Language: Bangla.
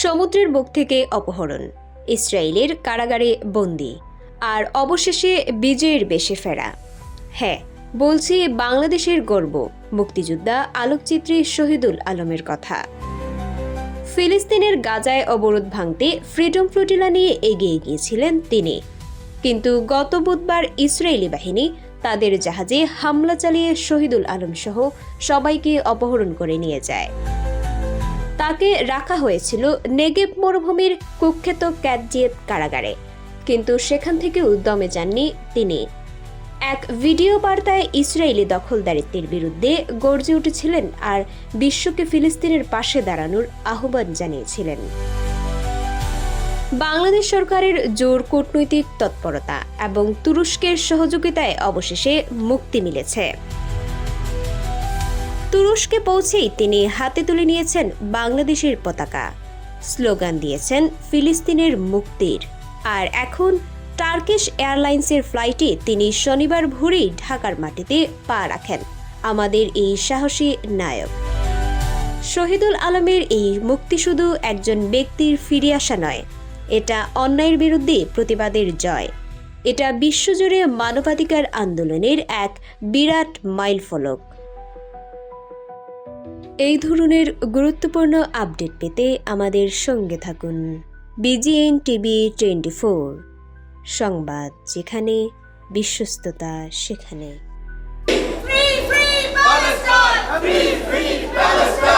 সমুদ্রের বুক থেকে অপহরণ, ইসরায়েলের কারাগারে বন্দী, আর অবশেষে বিজয়ের বেশে ফেরা। হ্যাঁ, বলছি বাংলাদেশের গর্ব, মুক্তিযোদ্ধা আলোকচিত্রী শহীদুল আলমের কথা। ফিলিস্তিনের গাজায় অবরোধ ভাঙতে ফ্রিডম ফ্লোটিলা নিয়ে এগিয়ে গিয়েছিলেন তিনি, কিন্তু গত বুধবার ইসরায়েলি বাহিনী তাদের জাহাজে হামলা চালিয়ে শহীদুল আলম সহ সবাইকে অপহরণ করে নিয়ে যায়। তাকে রাখা হয়েছিল নেগেব মরুভূমির কুখ্যাত ক্যাটজিয়েত কারাগারে, কিন্তু সেখান থেকেও দমে যাননি তিনি। এক ভিডিও বার্তায় ইসরায়েলি দখলদারিত্বের বিরুদ্ধে গর্জে উঠেছিলেন আর বিশ্বকে ফিলিস্তিনের পাশে দাঁড়ানোর আহ্বান জানিয়েছিলেন। বাংলাদেশ সরকারের জোর কূটনৈতিক তৎপরতা এবং তুরস্কের সহযোগিতায় অবশেষে মুক্তি মিলেছে। তুরস্কে পৌঁছেই তিনি হাতে তুলে নিয়েছেন বাংলাদেশের পতাকা, স্লোগান দিয়েছেন ফিলিস্তিনের মুক্তির। আর এখন টার্কিশ এয়ারলাইন্সের ফ্লাইটে তিনি শনিবার ভোরেই ঢাকার মাটিতে পা রাখেন আমাদের এই সাহসী নায়ক। শহীদুল আলমের এই মুক্তি শুধু একজন ব্যক্তির ফিরে আসা নয়, এটা অন্যায়ের বিরুদ্ধে প্রতিবাদের জয়। এটা বিশ্বজুড়ে মানবাধিকার আন্দোলনের এক বিরাট মাইলফলক। এই ধরনের গুরুত্বপূর্ণ আপডেট পেতে আমাদের সঙ্গে থাকুন। বিজিএন টিভি 24, সংবাদ যেখানে, বিশ্বস্ততা সেখানে। Free Palestine! Free Palestine!